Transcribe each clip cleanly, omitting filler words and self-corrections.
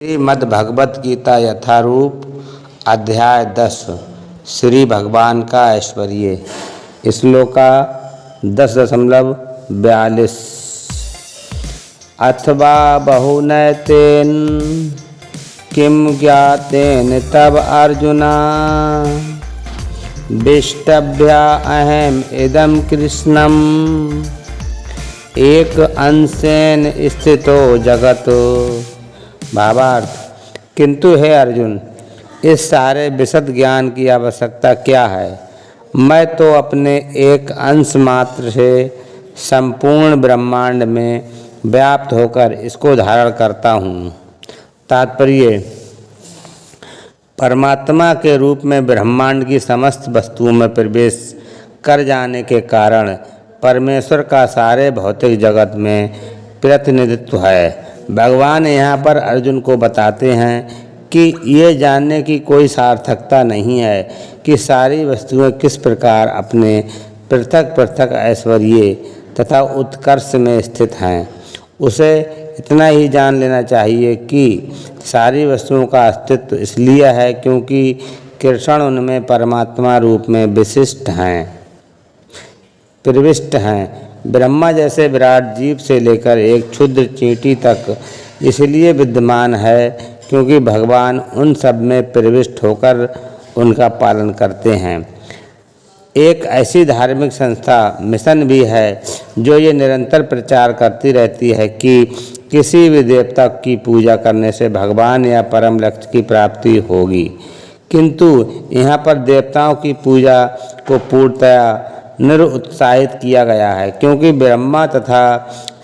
श्रीमद्भगवत गीता यथारूप अध्याय 10 श्री भगवान का ऐश्वर्य। श्लोका 10.42 अथवा बहुनैतेन किं ज्ञातेन तब अर्जुना विष्टभ्या अहम इदं कृष्णम एक अंशेन स्थितो जगतो। भावार्थ, किंतु हे अर्जुन, इस सारे विशद ज्ञान की आवश्यकता क्या है? मैं तो अपने एक अंश मात्र से संपूर्ण ब्रह्मांड में व्याप्त होकर इसको धारण करता हूँ। तात्पर्य, परमात्मा के रूप में ब्रह्मांड की समस्त वस्तुओं में प्रवेश कर जाने के कारण परमेश्वर का सारे भौतिक जगत में प्रतिनिधित्व है। भगवान यहाँ पर अर्जुन को बताते हैं कि ये जानने की कोई सार्थकता नहीं है कि सारी वस्तुएं किस प्रकार अपने पृथक पृथक ऐश्वर्य तथा उत्कर्ष में स्थित हैं। उसे इतना ही जान लेना चाहिए कि सारी वस्तुओं का अस्तित्व इसलिए है क्योंकि कृष्ण उनमें परमात्मा रूप में प्रविष्ट हैं। ब्रह्मा जैसे विराट जीव से लेकर एक क्षुद्र चींटी तक इसलिए विद्यमान है क्योंकि भगवान उन सब में प्रविष्ट होकर उनका पालन करते हैं। एक ऐसी धार्मिक संस्था मिशन भी है जो ये निरंतर प्रचार करती रहती है कि किसी भी देवता की पूजा करने से भगवान या परम लक्ष्य की प्राप्ति होगी। किंतु यहाँ पर देवताओं की पूजा को पूर्णतया निरुत्साहित किया गया है क्योंकि ब्रह्मा तथा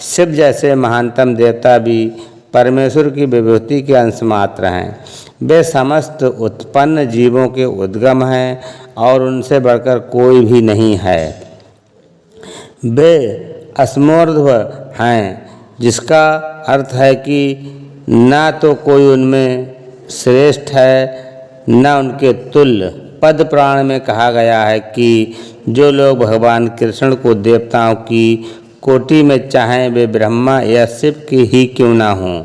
शिव जैसे महानतम देवता भी परमेश्वर की विभूति के अंश मात्र हैं। वे समस्त उत्पन्न जीवों के उद्गम हैं और उनसे बढ़कर कोई भी नहीं है। वे अस्मूर्ध्व हैं, जिसका अर्थ है कि ना तो कोई उनमें श्रेष्ठ है न उनके तुल्य। पद पुराण में कहा गया है कि जो लोग भगवान कृष्ण को देवताओं की कोटि में चाहें वे ब्रह्मा या शिव के ही क्यों ना हों,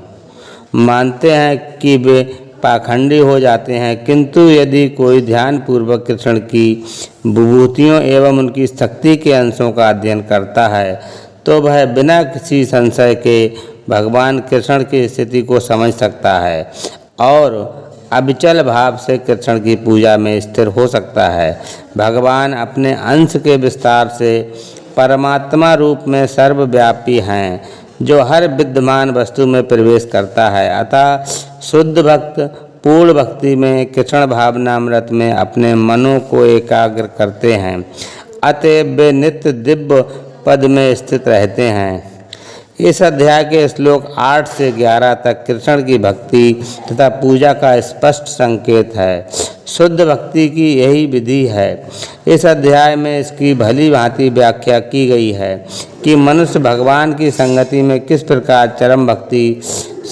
मानते हैं कि वे पाखंडी हो जाते हैं। किंतु यदि कोई ध्यानपूर्वक कृष्ण की विभूतियों एवं उनकी शक्ति के अंशों का अध्ययन करता है तो वह बिना किसी संशय के भगवान कृष्ण की स्थिति को समझ सकता है और अविचल भाव से कृष्ण की पूजा में स्थिर हो सकता है। भगवान अपने अंश के विस्तार से परमात्मा रूप में सर्वव्यापी हैं जो हर विद्यमान वस्तु में प्रवेश करता है। अतः शुद्ध भक्त पूर्ण भक्ति में कृष्ण भावनामृत में अपने मनों को एकाग्र करते हैं। अतएव वे नित्य दिव्य पद में स्थित रहते हैं। इस अध्याय के श्लोक 8 से 11 तक कृष्ण की भक्ति तथा पूजा का स्पष्ट संकेत है। शुद्ध भक्ति की यही विधि है। इस अध्याय में इसकी भली भांति व्याख्या की गई है कि मनुष्य भगवान की संगति में किस प्रकार चरम भक्ति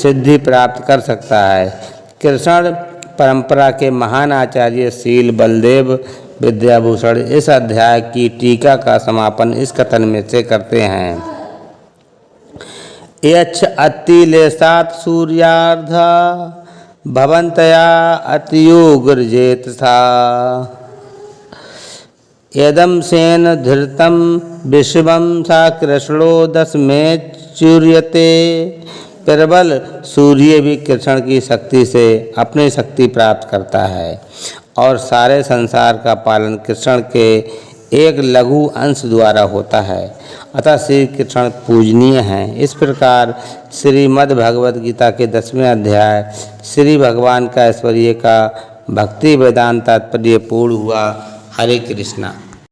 सिद्धि प्राप्त कर सकता है। कृष्ण परंपरा के महान आचार्य शील बलदेव विद्याभूषण इस अध्याय की टीका का समापन इस कथन में से करते हैं। यच्छ अतिलेशात् सूर्यार्धा भवन्तया अतियोगर्जेत सा यदं सेन धृतं विश्वं सा कृष्णो दशमें चूर्यते। प्रबल सूर्य भी कृष्ण की शक्ति से अपनी शक्ति प्राप्त करता है और सारे संसार का पालन कृष्ण के एक लघु अंश द्वारा होता है। अतः श्री कृष्ण पूजनीय हैं। इस प्रकार श्रीमद् भगवत गीता के 10वें अध्याय श्री भगवान का ऐश्वर्य का भक्ति वेदांत तात्पर्य पूर्ण हुआ। हरे कृष्णा।